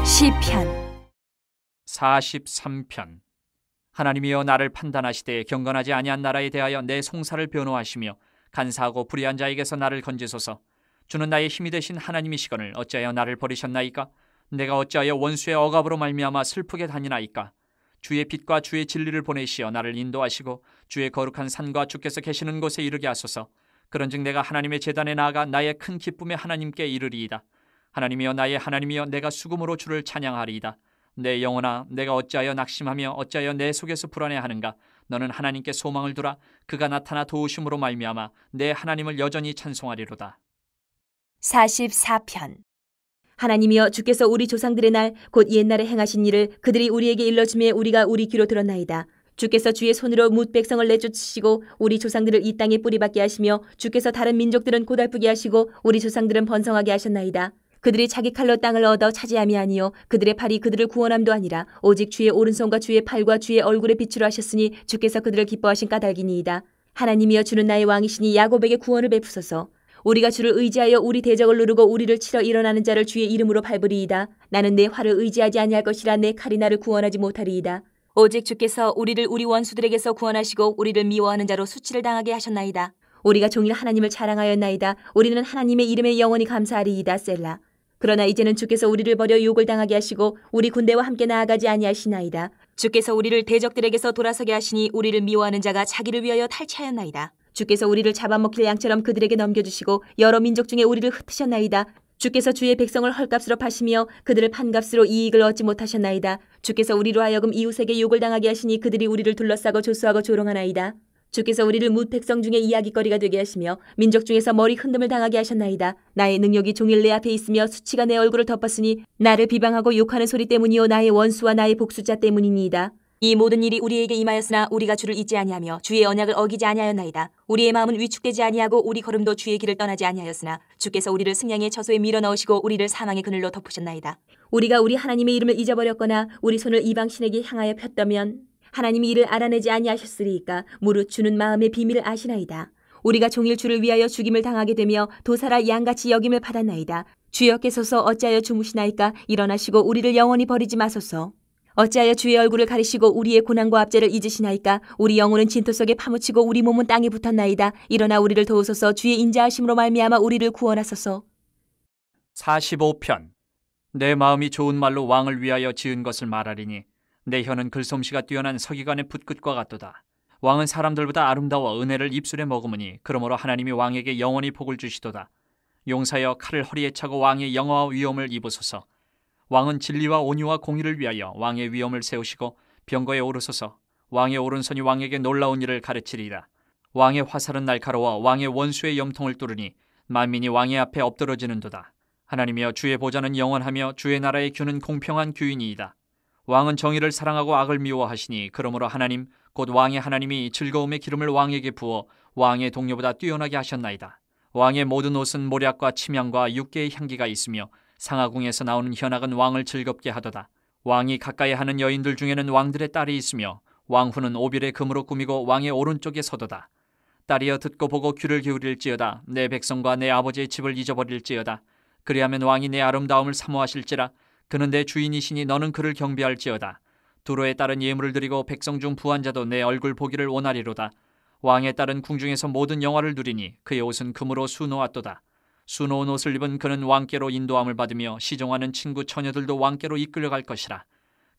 시편 43편. 하나님이여 나를 판단하시되 경건하지 아니한 나라에 대하여 내 송사를 변호하시며 간사하고 불의한 자에게서 나를 건지소서. 주는 나의 힘이 되신 하나님이시거늘 어찌하여 나를 버리셨나이까? 내가 어찌하여 원수의 억압으로 말미암아 슬프게 다니나이까? 주의 빛과 주의 진리를 보내시어 나를 인도하시고 주의 거룩한 산과 주께서 계시는 곳에 이르게 하소서. 그런즉 내가 하나님의 제단에 나아가 나의 큰 기쁨의 하나님께 이르리이다. 하나님이여 나의 하나님이여 내가 수금으로 주를 찬양하리이다. 내 영혼아 내가 어찌하여 낙심하며 어찌하여 내 속에서 불안해하는가? 너는 하나님께 소망을 두라. 그가 나타나 도우심으로 말미암아 내 하나님을 여전히 찬송하리로다. 44편 하나님이여 주께서 우리 조상들의 날 곧 옛날에 행하신 일을 그들이 우리에게 일러주매 우리가 우리 귀로 들었나이다. 주께서 주의 손으로 뭇 백성을 내쫓으시고 우리 조상들을 이 땅에 뿌리박게 하시며 주께서 다른 민족들은 고달프게 하시고 우리 조상들은 번성하게 하셨나이다. 그들이 자기 칼로 땅을 얻어 차지함이 아니요 그들의 팔이 그들을 구원함도 아니라 오직 주의 오른손과 주의 팔과 주의 얼굴에 빛으로 하셨으니 주께서 그들을 기뻐하신 까닭이니이다. 하나님이여 주는 나의 왕이시니 야곱에게 구원을 베푸소서. 우리가 주를 의지하여 우리 대적을 누르고 우리를 치러 일어나는 자를 주의 이름으로 밟으리이다. 나는 내 활을 의지하지 아니할 것이라 내 칼이 나를 구원하지 못하리이다. 오직 주께서 우리를 우리 원수들에게서 구원하시고 우리를 미워하는 자로 수치를 당하게 하셨나이다. 우리가 종일 하나님을 자랑하였나이다. 우리는 하나님의 이름에 영원히 감사하리이다. 셀라. 그러나 이제는 주께서 우리를 버려 욕을 당하게 하시고 우리 군대와 함께 나아가지 아니하시나이다. 주께서 우리를 대적들에게서 돌아서게 하시니 우리를 미워하는 자가 자기를 위하여 탈취하였나이다. 주께서 우리를 잡아먹힐 양처럼 그들에게 넘겨주시고 여러 민족 중에 우리를 흩으셨나이다. 주께서 주의 백성을 헐값으로 파시며 그들을 판값으로 이익을 얻지 못하셨나이다. 주께서 우리로 하여금 이웃에게 욕을 당하게 하시니 그들이 우리를 둘러싸고 조수하고 조롱하나이다. 주께서 우리를 뭇 백성 중에 이야기거리가 되게 하시며 민족 중에서 머리 흔듦을 당하게 하셨나이다. 나의 능력이 종일 내 앞에 있으며 수치가 내 얼굴을 덮었으니 나를 비방하고 욕하는 소리 때문이요 나의 원수와 나의 복수자 때문이니이다. 이 모든 일이 우리에게 임하였으나 우리가 주를 잊지 아니하며 주의 언약을 어기지 아니하였나이다. 우리의 마음은 위축되지 아니하고 우리 걸음도 주의 길을 떠나지 아니하였으나 주께서 우리를 승량의 처소에 밀어넣으시고 우리를 사망의 그늘로 덮으셨나이다. 우리가 우리 하나님의 이름을 잊어버렸거나 우리 손을 이방 신에게 향하여 폈다면 하나님이 이를 알아내지 아니하셨으리이까. 무릇 주는 마음의 비밀을 아시나이다. 우리가 종일 주를 위하여 죽임을 당하게 되며 도살아 양같이 여김을 받았나이다. 주여께서서 어찌하여 주무시나이까? 일어나시고 우리를 영원히 버리지 마소서. 어찌하여 주의 얼굴을 가리시고 우리의 고난과 압제를 잊으시나이까? 우리 영혼은 진토 속에 파묻히고 우리 몸은 땅에 붙었나이다. 일어나 우리를 도우소서. 주의 인자하심으로 말미암아 우리를 구원하소서. 45편. 내 마음이 좋은 말로 왕을 위하여 지은 것을 말하리니 내 혀는 글솜씨가 뛰어난 서기관의 붓끝과 같도다. 왕은 사람들보다 아름다워 은혜를 입술에 머금으니 그러므로 하나님이 왕에게 영원히 복을 주시도다. 용사여 칼을 허리에 차고 왕의 영화와 위엄을 입으소서. 왕은 진리와 온유와 공의를 위하여 왕의 위엄을 세우시고 병거에 오르소서. 왕의 오른손이 왕에게 놀라운 일을 가르치리라. 왕의 화살은 날카로워 왕의 원수의 염통을 뚫으니 만민이 왕의 앞에 엎드러지는도다. 하나님이여 주의 보좌는 영원하며 주의 나라의 규는 공평한 규이니이다. 왕은 정의를 사랑하고 악을 미워하시니 그러므로 하나님 곧 왕의 하나님이 즐거움의 기름을 왕에게 부어 왕의 동료보다 뛰어나게 하셨나이다. 왕의 모든 옷은 모략과 침향과 육개의 향기가 있으며 상하궁에서 나오는 현악은 왕을 즐겁게 하도다. 왕이 가까이 하는 여인들 중에는 왕들의 딸이 있으며 왕후는 오빌의 금으로 꾸미고 왕의 오른쪽에 서도다. 딸이여 듣고 보고 귀를 기울일지어다. 내 백성과 내 아버지의 집을 잊어버릴지어다. 그리하면 왕이 내 아름다움을 사모하실지라. 그는 내 주인이시니 너는 그를 경배할지어다. 두로의 딸은 예물을 드리고 백성 중 부한 자도 내 얼굴 보기를 원하리로다. 왕의 딸은 궁중에서 모든 영화를 누리니 그의 옷은 금으로 수놓았도다. 수놓은 옷을 입은 그는 왕께로 인도함을 받으며 시종하는 친구 처녀들도 왕께로 이끌려갈 것이라.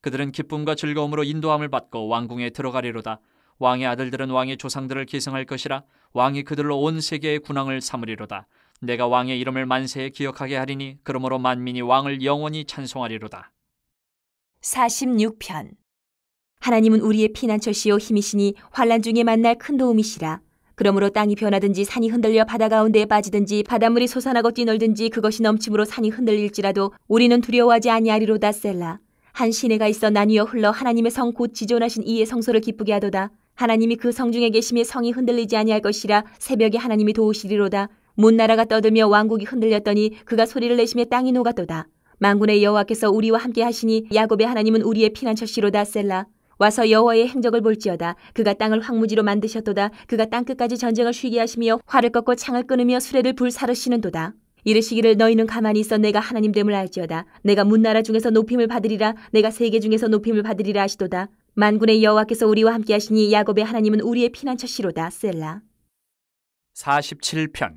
그들은 기쁨과 즐거움으로 인도함을 받고 왕궁에 들어가리로다. 왕의 아들들은 왕의 조상들을 계승할 것이라. 왕이 그들로 온 세계의 군왕을 삼으리로다. 내가 왕의 이름을 만세에 기억하게 하리니 그러므로 만민이 왕을 영원히 찬송하리로다. 46편 하나님은 우리의 피난처시요 힘이시니 환난 중에 만날 큰 도움이시라. 그러므로 땅이 변하든지 산이 흔들려 바다 가운데에 빠지든지 바닷물이 솟아나고 뛰놀든지 그것이 넘침으로 산이 흔들릴지라도 우리는 두려워하지 아니하리로다. 셀라. 한 시내가 있어 나뉘어 흘러 하나님의 성 곧 지존하신 이의 성소를 기쁘게 하도다. 하나님이 그 성 중에 계심에 성이 흔들리지 아니할 것이라. 새벽에 하나님이 도우시리로다. 문나라가 떠들며 왕국이 흔들렸더니 그가 소리를 내시며 땅이 녹았도다. 만군의 여호와께서 우리와 함께 하시니 야곱의 하나님은 우리의 피난처시로다. 셀라. 와서 여호와의 행적을 볼지어다. 그가 땅을 황무지로 만드셨도다. 그가 땅끝까지 전쟁을 쉬게 하시며 활을 꺾고 창을 끊으며 수레를 불사르시는도다. 이르시기를 너희는 가만히 있어 내가 하나님됨을 알지어다. 내가 문나라 중에서 높임을 받으리라. 내가 세계 중에서 높임을 받으리라 하시도다. 만군의 여호와께서 우리와 함께 하시니 야곱의 하나님은 우리의 피난처시로다. 셀라. 47편.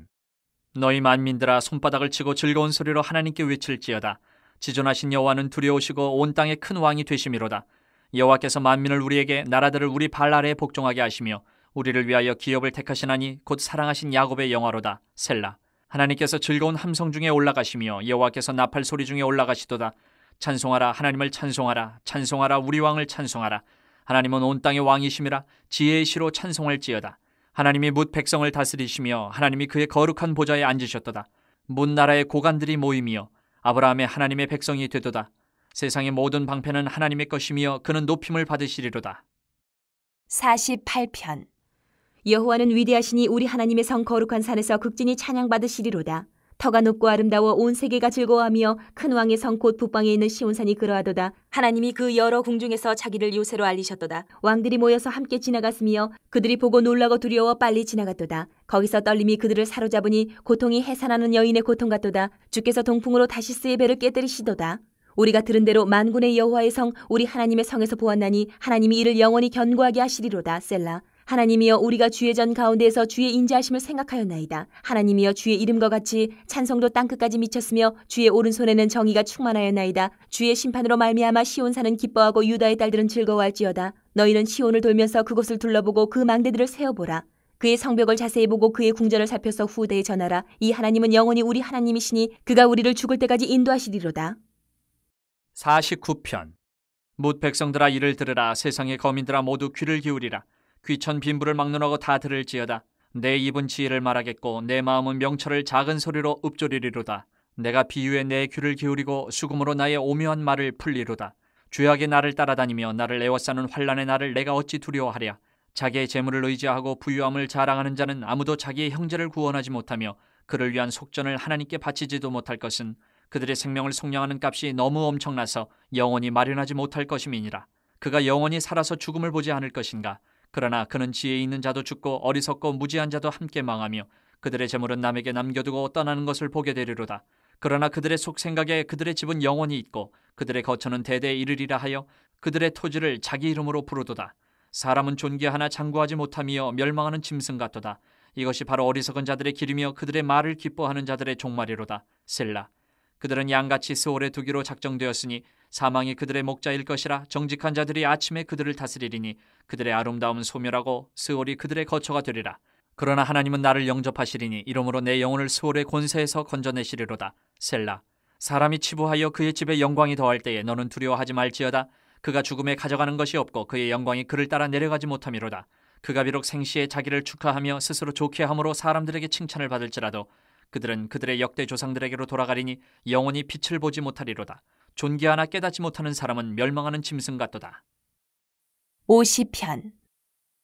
너희 만민들아 손바닥을 치고 즐거운 소리로 하나님께 외칠지어다. 지존하신 여호와는 두려우시고 온 땅의 큰 왕이 되심이로다. 여호와께서 만민을 우리에게 나라들을 우리 발 아래에 복종하게 하시며 우리를 위하여 기업을 택하시나니 곧 사랑하신 야곱의 영화로다. 셀라. 하나님께서 즐거운 함성 중에 올라가시며 여호와께서 나팔 소리 중에 올라가시도다. 찬송하라 하나님을 찬송하라. 찬송하라 우리 왕을 찬송하라. 하나님은 온 땅의 왕이심이라. 지혜의 시로 찬송할지어다. 하나님이 뭇 백성을 다스리시며 하나님이 그의 거룩한 보좌에 앉으셨도다. 문 나라의 고관들이 모임이여 아브라함의 하나님의 백성이 되도다. 세상의 모든 방패는 하나님의 것이며 그는 높임을 받으시리로다. 48편. 여호와는 위대하시니 우리 하나님의 성 거룩한 산에서 극진히 찬양받으시리로다. 터가 높고 아름다워 온 세계가 즐거워하며 큰 왕의 성 곧 북방에 있는 시온산이 그러하도다. 하나님이 그 여러 궁중에서 자기를 요새로 알리셨도다. 왕들이 모여서 함께 지나갔으며 그들이 보고 놀라고 두려워 빨리 지나갔도다. 거기서 떨림이 그들을 사로잡으니 고통이 해산하는 여인의 고통 같도다. 주께서 동풍으로 다시스의 배를 깨뜨리시도다. 우리가 들은 대로 만군의 여호와의 성 우리 하나님의 성에서 보았나니 하나님이 이를 영원히 견고하게 하시리로다. 셀라. 하나님이여 우리가 주의 전 가운데에서 주의 인자하심을 생각하였나이다. 하나님이여 주의 이름과 같이 찬송도 땅끝까지 미쳤으며 주의 오른손에는 정의가 충만하였나이다. 주의 심판으로 말미암아 시온산은 기뻐하고 유다의 딸들은 즐거워할지어다. 너희는 시온을 돌면서 그곳을 둘러보고 그 망대들을 세어보라. 그의 성벽을 자세히 보고 그의 궁전을 살펴서 후대에 전하라. 이 하나님은 영원히 우리 하나님이시니 그가 우리를 죽을 때까지 인도하시리로다. 49편. 뭇 백성들아 이를 들으라. 세상의 거민들아 모두 귀를 기울이라. 귀천 빈부를 막론하고 다 들을지어다. 내 입은 지혜를 말하겠고 내 마음은 명철을 작은 소리로 읊조리리로다. 내가 비유에 내 귀를 기울이고 수금으로 나의 오묘한 말을 풀리로다. 죄악의 나를 따라다니며 나를 애워싸는 환난의 나를 내가 어찌 두려워하랴. 자기의 재물을 의지하고 부유함을 자랑하는 자는 아무도 자기의 형제를 구원하지 못하며 그를 위한 속전을 하나님께 바치지도 못할 것은 그들의 생명을 속량하는 값이 너무 엄청나서 영원히 마련하지 못할 것임이니라. 그가 영원히 살아서 죽음을 보지 않을 것인가. 그러나 그는 지혜 있는 자도 죽고 어리석고 무지한 자도 함께 망하며 그들의 재물은 남에게 남겨두고 떠나는 것을 보게 되리로다. 그러나 그들의 속 생각에 그들의 집은 영원히 있고 그들의 거처는 대대에 이르리라 하여 그들의 토지를 자기 이름으로 부르도다. 사람은 존귀하나 장구하지 못하며 멸망하는 짐승 같도다. 이것이 바로 어리석은 자들의 길이며 그들의 말을 기뻐하는 자들의 종말이로다. 셀라. 그들은 양같이 스올에 두기로 작정되었으니 사망이 그들의 목자일 것이라. 정직한 자들이 아침에 그들을 다스리리니 그들의 아름다움은 소멸하고 스올이 그들의 거처가 되리라. 그러나 하나님은 나를 영접하시리니 이러므로 내 영혼을 스올의 권세에서 건져내시리로다. 셀라. 사람이 치부하여 그의 집에 영광이 더할 때에 너는 두려워하지 말지어다. 그가 죽음에 가져가는 것이 없고 그의 영광이 그를 따라 내려가지 못함이로다. 그가 비록 생시에 자기를 축하하며 스스로 좋게 함으로 사람들에게 칭찬을 받을지라도 그들은 그들의 역대 조상들에게로 돌아가리니 영원히 빛을 보지 못하리로다. 존귀하나 깨닫지 못하는 사람은 멸망하는 짐승 같도다. 50편.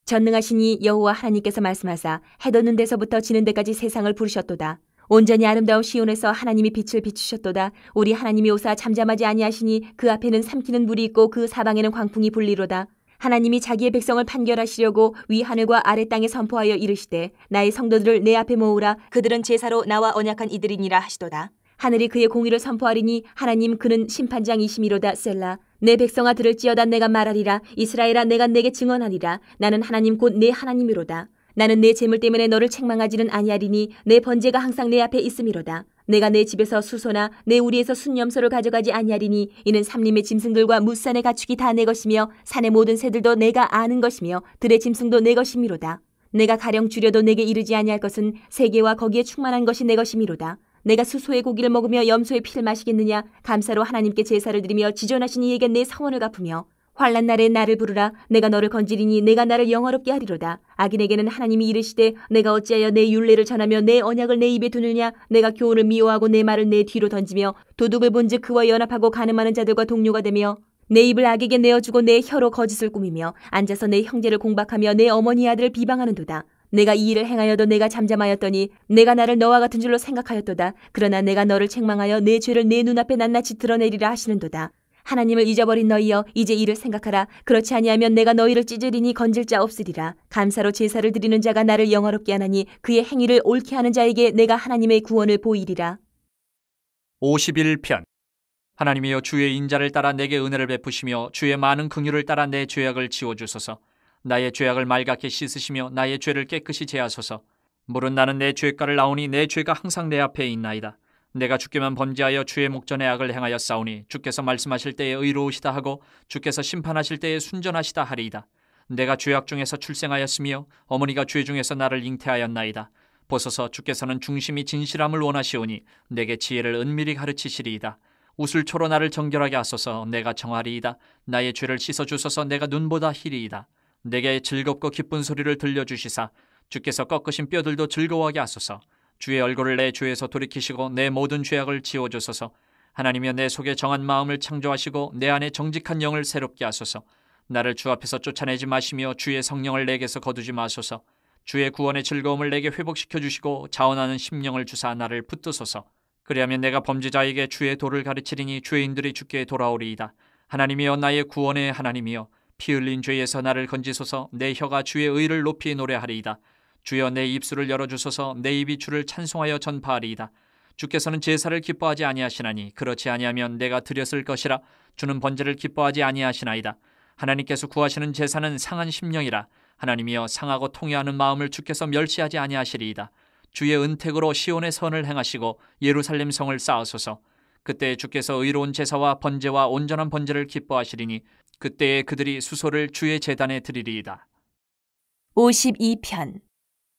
전능하시니 여호와 하나님께서 말씀하사 해 돋는 데서부터 지는 데까지 세상을 부르셨도다. 온전히 아름다운 시온에서 하나님이 빛을 비추셨도다. 우리 하나님이 오사 잠잠하지 아니하시니 그 앞에는 삼키는 물이 있고 그 사방에는 광풍이 불리로다. 하나님이 자기의 백성을 판결하시려고 위 하늘과 아래 땅에 선포하여 이르시되 나의 성도들을 내 앞에 모으라. 그들은 제사로 나와 언약한 이들이니라 하시도다. 하늘이 그의 공의를 선포하리니 하나님 그는 심판장이시미로다. 셀라. 내 백성아 들을지어다. 내가 말하리라. 이스라엘아 내가 내게 증언하리라. 나는 하나님 곧 내 하나님이로다. 나는 내 재물 때문에 너를 책망하지는 아니하리니 내 번제가 항상 내 앞에 있음이로다. 내가 내 집에서 수소나 내 우리에서 순염소를 가져가지 아니하리니 이는 삼림의 짐승들과 무산의 가축이 다 내 것이며 산의 모든 새들도 내가 아는 것이며 들의 짐승도 내 것이미로다. 내가 가령 줄여도 내게 이르지 아니할 것은 세계와 거기에 충만한 것이 내 것이미로다. 내가 수소의 고기를 먹으며 염소의 피를 마시겠느냐. 감사로 하나님께 제사를 드리며 지존하신 이에게 내 성원을 갚으며 환난 날에 나를 부르라. 내가 너를 건지리니 내가 나를 영화롭게 하리로다. 악인에게는 하나님이 이르시되 내가 어찌하여 내 율례를 전하며 내 언약을 내 입에 두느냐. 내가 교훈을 미워하고 내 말을 내 뒤로 던지며 도둑을 본즉 그와 연합하고 간음하는 자들과 동료가 되며 내 입을 악에게 내어주고 내 혀로 거짓을 꾸미며 앉아서 내 형제를 공박하며 내 어머니 아들을 비방하는도다. 내가 이 일을 행하여도 내가 잠잠하였더니 내가 나를 너와 같은 줄로 생각하였도다. 그러나 내가 너를 책망하여 내 죄를 내 눈앞에 낱낱이 드러내리라 하시는도다. 하나님을 잊어버린 너희여 이제 이를 생각하라. 그렇지 아니하면 내가 너희를 찢으리니 건질 자 없으리라. 감사로 제사를 드리는 자가 나를 영화롭게 하나니 그의 행위를 옳게 하는 자에게 내가 하나님의 구원을 보이리라. 51편. 하나님이여, 주의 인자를 따라 내게 은혜를 베푸시며 주의 많은 긍휼을 따라 내 죄악을 지워주소서. 나의 죄악을 맑게 씻으시며 나의 죄를 깨끗이 제하소서. 물은 나는 내 죄가를 나오니 내 죄가 항상 내 앞에 있나이다. 내가 주께만 범죄하여 주의 목전에 악을 행하였사오니 주께서 말씀하실 때에 의로우시다 하고 주께서 심판하실 때에 순전하시다 하리이다. 내가 죄악 중에서 출생하였으며 어머니가 죄 중에서 나를 잉태하였나이다. 보소서, 주께서는 중심이 진실함을 원하시오니 내게 지혜를 은밀히 가르치시리이다. 우슬초로 나를 정결하게 하소서. 내가 정하리이다. 나의 죄를 씻어주소서. 내가 눈보다 희리이다. 내게 즐겁고 기쁜 소리를 들려주시사 주께서 꺾으신 뼈들도 즐거워하게 하소서. 주의 얼굴을 내 죄에서 돌이키시고 내 모든 죄악을 지워주소서. 하나님이여, 내 속에 정한 마음을 창조하시고 내 안에 정직한 영을 새롭게 하소서. 나를 주 앞에서 쫓아내지 마시며 주의 성령을 내게서 거두지 마소서. 주의 구원의 즐거움을 내게 회복시켜 주시고 자원하는 심령을 주사 나를 붙드소서. 그리하면 내가 범죄자에게 주의 도를 가르치리니 죄인들이 주께 돌아오리이다. 하나님이여, 나의 구원의 하나님이여, 피 흘린 죄에서 나를 건지소서. 내 혀가 주의 의를 높이 노래하리이다. 주여, 내 입술을 열어주소서. 내 입이 주를 찬송하여 전파하리이다. 주께서는 제사를 기뻐하지 아니하시나니 그렇지 아니하면 내가 드렸을 것이라. 주는 번제를 기뻐하지 아니하시나이다. 하나님께서 구하시는 제사는 상한 심령이라. 하나님이여, 상하고 통회하는 마음을 주께서 멸시하지 아니하시리이다. 주의 은택으로 시온의 선을 행하시고 예루살렘 성을 쌓으소서. 그때 주께서 의로운 제사와 번제와 온전한 번제를 기뻐하시리니 그때에 그들이 수소를 주의 제단에 드리리이다. 52편.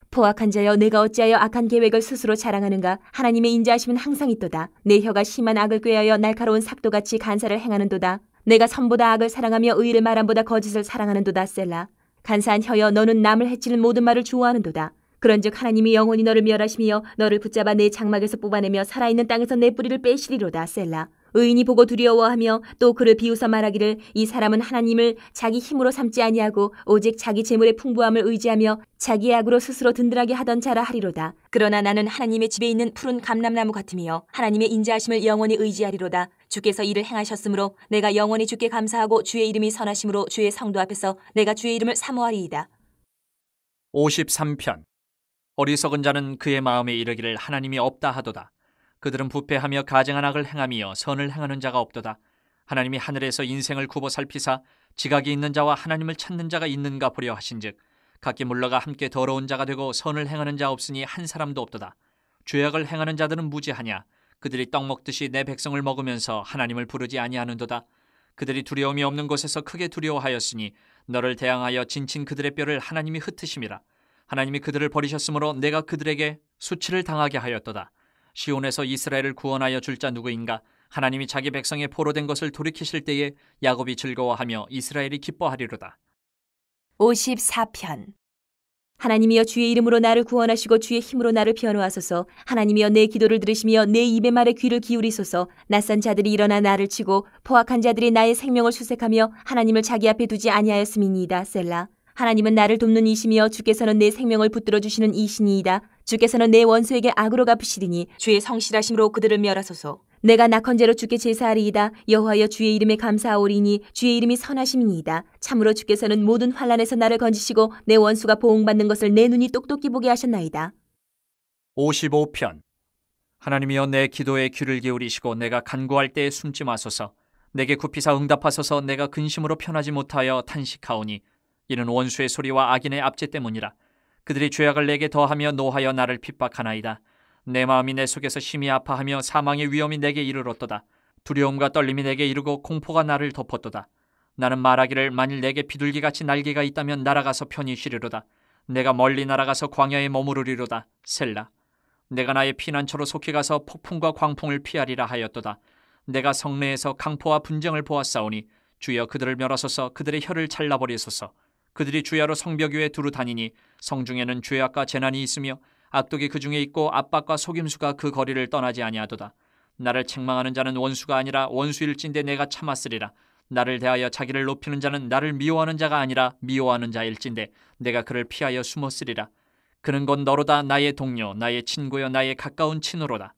포악한 자여, 내가 어찌하여 악한 계획을 스스로 자랑하는가? 하나님의 인자하심은 항상 있도다. 내 혀가 심한 악을 꾀하여 날카로운 삭도같이 간사를 행하는도다. 내가 선보다 악을 사랑하며 의를 말함보다 거짓을 사랑하는도다. 셀라. 간사한 혀여, 너는 남을 해치는 모든 말을 좋아하는도다. 그런즉 하나님이 영원히 너를 멸하시며 너를 붙잡아 내 장막에서 뽑아내며 살아있는 땅에서 내 뿌리를 빼시리로다. 셀라. 의인이 보고 두려워하며 또 그를 비웃어 말하기를, 이 사람은 하나님을 자기 힘으로 삼지 아니하고 오직 자기 재물의 풍부함을 의지하며 자기의 악으로 스스로 든든하게 하던 자라 하리로다. 그러나 나는 하나님의 집에 있는 푸른 감람나무 같으며 하나님의 인자하심을 영원히 의지하리로다. 주께서 이를 행하셨으므로 내가 영원히 주께 감사하고 주의 이름이 선하심으로 주의 성도 앞에서 내가 주의 이름을 사모하리이다. 53편. 어리석은 자는 그의 마음에 이르기를 하나님이 없다 하도다. 그들은 부패하며 가증한 악을 행하며 선을 행하는 자가 없도다. 하나님이 하늘에서 인생을 굽어 살피사 지각이 있는 자와 하나님을 찾는 자가 있는가 보려 하신즉 각기 물러가 함께 더러운 자가 되고 선을 행하는 자 없으니 한 사람도 없도다. 죄악을 행하는 자들은 무죄하냐? 그들이 떡 먹듯이 내 백성을 먹으면서 하나님을 부르지 아니하는도다. 그들이 두려움이 없는 곳에서 크게 두려워하였으니 너를 대항하여 진친 그들의 뼈를 하나님이 흩으심이라. 하나님이 그들을 버리셨으므로 내가 그들에게 수치를 당하게 하였도다. 시온에서 이스라엘을 구원하여 줄 자 누구인가? 하나님이 자기 백성의 포로된 것을 돌이키실 때에 야곱이 즐거워하며 이스라엘이 기뻐하리로다. 54편. 하나님이여, 주의 이름으로 나를 구원하시고 주의 힘으로 나를 변호하소서. 하나님이여, 내 기도를 들으시며 내 입의 말에 귀를 기울이소서. 낯선 자들이 일어나 나를 치고 포악한 자들이 나의 생명을 수색하며 하나님을 자기 앞에 두지 아니하였음이니이다. 셀라. 하나님은 나를 돕는 이시며 주께서는 내 생명을 붙들어 주시는 이시니이다. 주께서는 내 원수에게 악으로 갚으시리니 주의 성실하심으로 그들을 멸하소서. 내가 낙헌제로 주께 제사하리이다. 여호와여, 주의 이름에 감사하오리니 주의 이름이 선하심이니이다. 참으로 주께서는 모든 환난에서 나를 건지시고 내 원수가 보응받는 것을 내 눈이 똑똑히 보게 하셨나이다. 55편. 하나님이여, 내 기도에 귀를 기울이시고 내가 간구할 때에 숨지 마소서. 내게 굽히사 응답하소서. 내가 근심으로 편하지 못하여 탄식하오니 이는 원수의 소리와 악인의 압제 때문이라. 그들이 죄악을 내게 더하며 노하여 나를 핍박하나이다. 내 마음이 내 속에서 심히 아파하며 사망의 위험이 내게 이르렀도다. 두려움과 떨림이 내게 이르고 공포가 나를 덮었도다. 나는 말하기를, 만일 내게 비둘기같이 날개가 있다면 날아가서 편히 쉬리로다. 내가 멀리 날아가서 광야에 머무르리로다. 셀라. 내가 나의 피난처로 속히 가서 폭풍과 광풍을 피하리라 하였도다. 내가 성내에서 강포와 분쟁을 보았사오니 주여, 그들을 멸하소서. 그들의 혀를 잘라버리소서. 그들이 주야로 성벽 위에 두루 다니니 성중에는 죄악과 재난이 있으며 악독이 그 중에 있고 압박과 속임수가 그 거리를 떠나지 아니하도다. 나를 책망하는 자는 원수가 아니라 원수일진데 내가 참았으리라. 나를 대하여 자기를 높이는 자는 나를 미워하는 자가 아니라 미워하는 자일진데 내가 그를 피하여 숨었으리라. 그는 곧 너로다. 나의 동료, 나의 친구여, 나의 가까운 친으로다.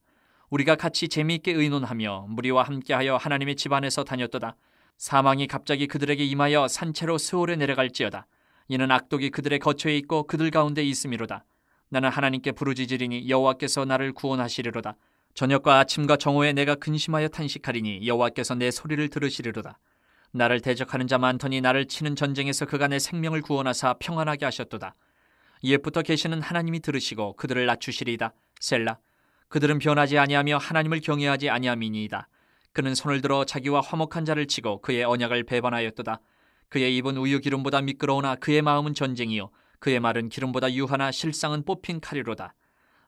우리가 같이 재미있게 의논하며 무리와 함께하여 하나님의 집 안에서 다녔도다. 사망이 갑자기 그들에게 임하여 산채로 스올에 내려갈지어다. 이는 악독이 그들의 거처에 있고 그들 가운데 있음이로다. 나는 하나님께 부르짖으리니 여호와께서 나를 구원하시리로다. 저녁과 아침과 정오에 내가 근심하여 탄식하리니 여호와께서 내 소리를 들으시리로다. 나를 대적하는 자 많더니 나를 치는 전쟁에서 그가 내 생명을 구원하사 평안하게 하셨도다. 옛부터 계시는 하나님이 들으시고 그들을 낮추시리이다. 셀라. 그들은 변하지 아니하며 하나님을 경외하지 아니함이니이다. 그는 손을 들어 자기와 화목한 자를 치고 그의 언약을 배반하였도다. 그의 입은 우유 기름보다 미끄러우나 그의 마음은 전쟁이요 그의 말은 기름보다 유하나 실상은 뽑힌 칼이로다.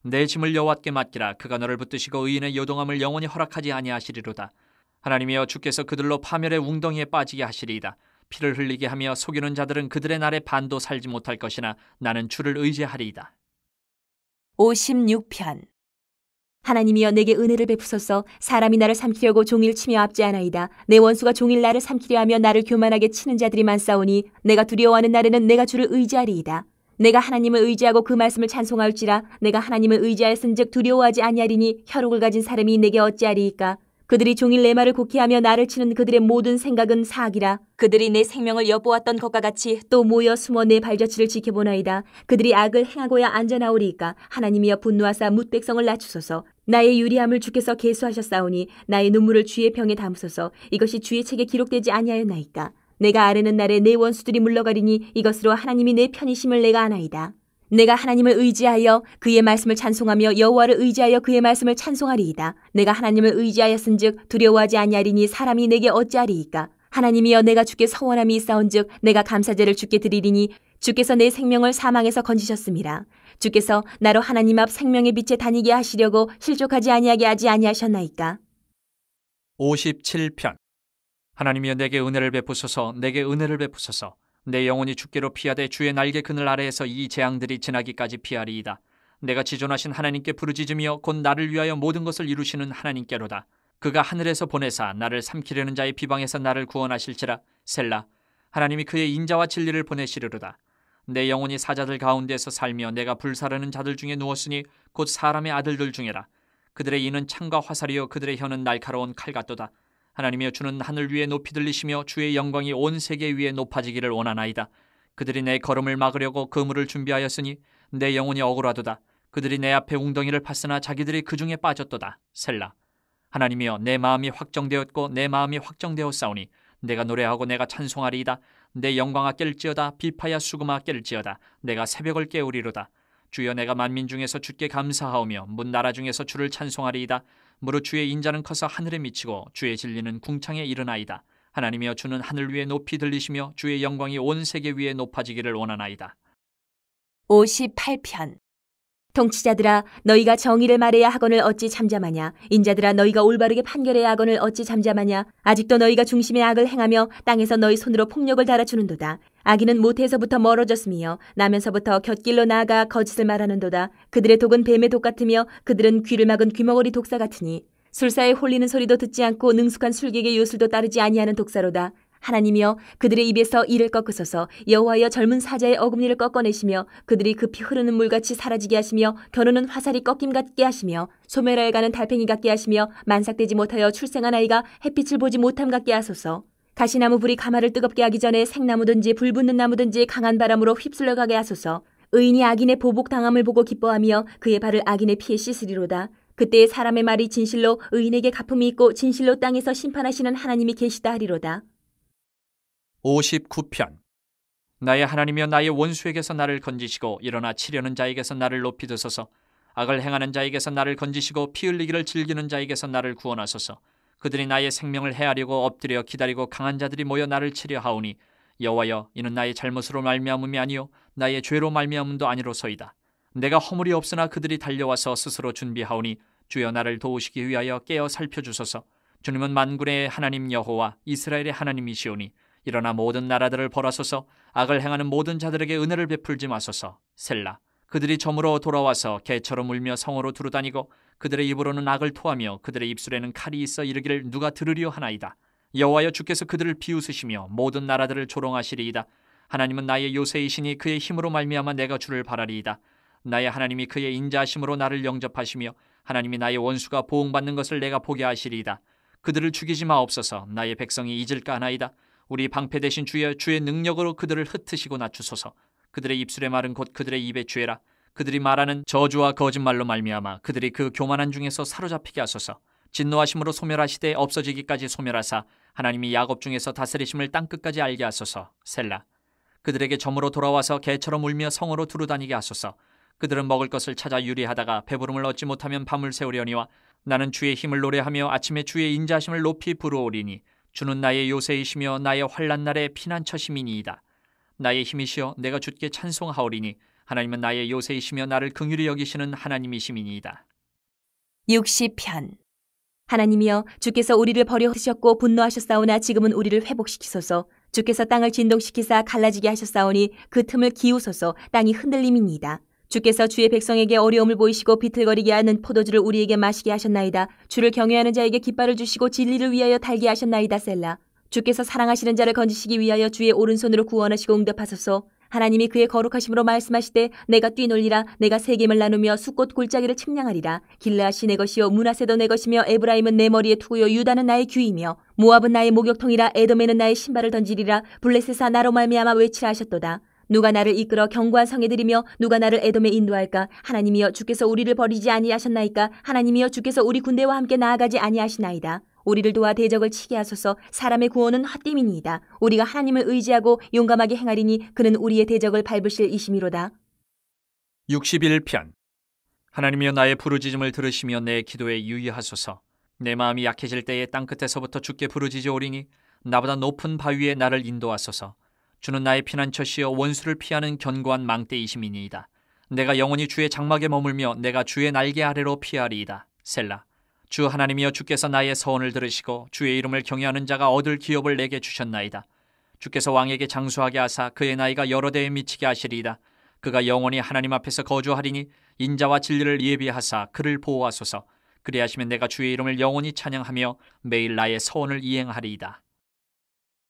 내 짐을 여호와께 맡기라. 그가 너를 붙드시고 의인의 요동함을 영원히 허락하지 아니하시리로다. 하나님이여 주께서 그들로 파멸의 웅덩이에 빠지게 하시리이다. 피를 흘리게 하며 속이는 자들은 그들의 날에 반도 살지 못할 것이나 나는 주를 의지하리이다. 56편. 하나님이여 내게 은혜를 베푸소서. 사람이 나를 삼키려고 종일 치며 압제하나이다. 내 원수가 종일 나를 삼키려 하며 나를 교만하게 치는 자들이 많사오니 내가 두려워하는 날에는 내가 주를 의지하리이다. 내가 하나님을 의지하고 그 말씀을 찬송할지라. 내가 하나님을 의지하였은즉 두려워하지 아니하리니 혈육을 가진 사람이 내게 어찌하리이까. 그들이 종일 내 말을 곡해하며 나를 치는 그들의 모든 생각은 사악이라. 그들이 내 생명을 엿보았던 것과 같이 또 모여 숨어 내 발자취를 지켜보나이다. 그들이 악을 행하고야 앉아나오리이까. 하나님이여 분노하사 뭇 백성을 낮추소서. 나의 유리함을 주께서 계수하셨사오니 나의 눈물을 주의 병에 담으소서. 이것이 주의 책에 기록되지 아니하였나이까. 내가 아뢰는 날에 내 원수들이 물러가리니 이것으로 하나님이 내 편이심을 내가 아나이다. 내가 하나님을 의지하여 그의 말씀을 찬송하며 여호와를 의지하여 그의 말씀을 찬송하리이다. 내가 하나님을 의지하였은즉 두려워하지 아니하리니 사람이 내게 어찌하리이까. 하나님이여 내가 주께 서원함이 있사온즉 내가 감사제를 주께 드리리니 주께서 내 생명을 사망에서 건지셨음이라. 주께서 나로 하나님 앞 생명의 빛에 다니게 하시려고 실족하지 아니하게 하지 아니하셨나이까. 57편. 하나님이여 내게 은혜를 베푸소서. 내게 은혜를 베푸소서. 내 영혼이 주께로 피하되 주의 날개 그늘 아래에서 이 재앙들이 지나기까지 피하리이다. 내가 지존하신 하나님께 부르짖으며 곧 나를 위하여 모든 것을 이루시는 하나님께로다. 그가 하늘에서 보내사 나를 삼키려는 자의 비방에서 나를 구원하실지라. 셀라. 하나님이 그의 인자와 진리를 보내시리로다. 내 영혼이 사자들 가운데서 살며 내가 불사르는 자들 중에 누웠으니 곧 사람의 아들들 중에라. 그들의 이는 창과 화살이요 그들의 혀는 날카로운 칼 같도다. 하나님이여 주는 하늘 위에 높이 들리시며 주의 영광이 온 세계 위에 높아지기를 원하나이다. 그들이 내 걸음을 막으려고 그물을 준비하였으니 내 영혼이 억울하도다. 그들이 내 앞에 웅덩이를 팠으나 자기들이 그 중에 빠졌도다. 셀라. 하나님이여 내 마음이 확정되었고 내 마음이 확정되었사오니 내가 노래하고 내가 찬송하리이다. 내 영광아 깰지어다. 비파야 수금아 깰지어다. 내가 새벽을 깨우리로다. 주여 내가 만민 중에서 주께 감사하오며 문 나라 중에서 주를 찬송하리이다. 무릇 주의 인자는 커서 하늘에 미치고 주의 진리는 궁창에 이르나이다. 하나님이여 주는 하늘 위에 높이 들리시며 주의 영광이 온 세계 위에 높아지기를 원하나이다. 58편. 통치자들아 너희가 정의를 말해야 하거늘 어찌 잠잠하냐. 인자들아 너희가 올바르게 판결해야 하거늘 어찌 잠잠하냐. 아직도 너희가 중심의 악을 행하며 땅에서 너희 손으로 폭력을 달아주는도다. 악인은 모태에서부터 멀어졌으며 나면서부터 곁길로 나아가 거짓을 말하는도다. 그들의 독은 뱀의 독 같으며 그들은 귀를 막은 귀머거리 독사 같으니 술사에 홀리는 소리도 듣지 않고 능숙한 술객의 요술도 따르지 아니하는 독사로다. 하나님이여 그들의 입에서 이를 꺾으소서. 여호와여 젊은 사자의 어금니를 꺾어내시며 그들이 급히 흐르는 물같이 사라지게 하시며 겨누는 화살이 꺾임 같게 하시며 소멸하여 가는 달팽이 같게 하시며 만삭되지 못하여 출생한 아이가 햇빛을 보지 못함 같게 하소서. 가시나무 불이 가마를 뜨겁게 하기 전에 생나무든지 불붙는 나무든지 강한 바람으로 휩쓸려 가게 하소서. 의인이 악인의 보복당함을 보고 기뻐하며 그의 발을 악인의 피에 씻으리로다. 그때의 사람의 말이 진실로 의인에게 갚음이 있고 진실로 땅에서 심판하시는 하나님이 계시다 하리로다. 59편. 나의 하나님이여 나의 원수에게서 나를 건지시고 일어나 치려는 자에게서 나를 높이 드소서. 악을 행하는 자에게서 나를 건지시고 피 흘리기를 즐기는 자에게서 나를 구원하소서. 그들이 나의 생명을 해하려고 엎드려 기다리고 강한 자들이 모여 나를 치려 하오니 여호와여 이는 나의 잘못으로 말미암음이 아니요 나의 죄로 말미암음도 아니로소이다. 내가 허물이 없으나 그들이 달려와서 스스로 준비하오니 주여 나를 도우시기 위하여 깨어 살펴주소서. 주님은 만군의 하나님 여호와 이스라엘의 하나님이시오니 일어나 모든 나라들을 벌하소서. 악을 행하는 모든 자들에게 은혜를 베풀지 마소서. 셀라. 그들이 점으로 돌아와서 개처럼 울며 성으로 두루다니고 그들의 입으로는 악을 토하며 그들의 입술에는 칼이 있어 이르기를 누가 들으려 하나이다. 여호와여 주께서 그들을 비웃으시며 모든 나라들을 조롱하시리이다. 하나님은 나의 요새이시니 그의 힘으로 말미암아 내가 주를 바라리이다. 나의 하나님이 그의 인자하심으로 나를 영접하시며 하나님이 나의 원수가 보응받는 것을 내가 보게 하시리이다. 그들을 죽이지 마옵소서. 나의 백성이 잊을까 하나이다. 우리 방패 되신 주여 주의 능력으로 그들을 흩으시고 낮추소서. 그들의 입술의 말은 곧 그들의 입의 죄라. 그들이 말하는 저주와 거짓말로 말미암아 그들이 그 교만한 중에서 사로잡히게 하소서. 진노하심으로 소멸하시되 없어지기까지 소멸하사 하나님이 야곱 중에서 다스리심을 땅끝까지 알게 하소서. 셀라. 그들에게 점으로 돌아와서 개처럼 울며 성으로 두루다니게 하소서. 그들은 먹을 것을 찾아 유리하다가 배부름을 얻지 못하면 밤을 새우려니와 나는 주의 힘을 노래하며 아침에 주의 인자하심을 높이 부르오리니 주는 나의 요새이시며 나의 환난 날의 피난처심이니이다. 나의 힘이시여 내가 주께 찬송하오리니 하나님은 나의 요새이시며 나를 긍휼히 여기시는 하나님이심이니이다. 60편. 하나님이여 주께서 우리를 버려두셨고 분노하셨사오나 지금은 우리를 회복시키소서. 주께서 땅을 진동시키사 갈라지게 하셨사오니 그 틈을 기우소서. 땅이 흔들림이니이다. 주께서 주의 백성에게 어려움을 보이시고 비틀거리게 하는 포도주를 우리에게 마시게 하셨나이다. 주를 경외하는 자에게 깃발을 주시고 진리를 위하여 달게 하셨나이다. 셀라. 주께서 사랑하시는 자를 건지시기 위하여 주의 오른손으로 구원하시고 응답하소서. 하나님이 그의 거룩하심으로 말씀하시되 내가 뛰놀리라. 내가 세겜을 나누며 숫꽃 골짜기를 측량하리라. 길르앗이 내 것이요 므낫세도 내 것이며 에브라임은 내 머리의 투구요 유다는 나의 귀이며 모압은 나의 목욕통이라. 에돔에는 나의 신발을 던지리라. 블레셋아 나로 말미암아 외치라 하셨도다. 누가 나를 이끌어 견고한 성에 들이며 누가 나를 에돔에 인도할까? 하나님이여 주께서 우리를 버리지 아니하셨나이까? 하나님이여 주께서 우리 군대와 함께 나아가지 아니하시나이다. 우리를 도와 대적을 치게 하소서. 사람의 구원은 헛됨이니이다. 우리가 하나님을 의지하고 용감하게 행하리니 그는 우리의 대적을 밟으실 이심이로다. 61편. 하나님이여 나의 부르짖음을 들으시며 내 기도에 유의하소서. 내 마음이 약해질 때에 땅끝에서부터 주께 부르짖어오리니 나보다 높은 바위에 나를 인도하소서. 주는 나의 피난처시여 원수를 피하는 견고한 망대이심이니이다. 내가 영원히 주의 장막에 머물며 내가 주의 날개 아래로 피하리이다. 셀라. 주 하나님이여 주께서 나의 서원을 들으시고 주의 이름을 경외하는 자가 얻을 기업을 내게 주셨나이다. 주께서 왕에게 장수하게 하사 그의 나이가 여러 대에 미치게 하시리이다. 그가 영원히 하나님 앞에서 거주하리니 인자와 진리를 예비하사 그를 보호하소서. 그리하시면 내가 주의 이름을 영원히 찬양하며 매일 나의 서원을 이행하리이다.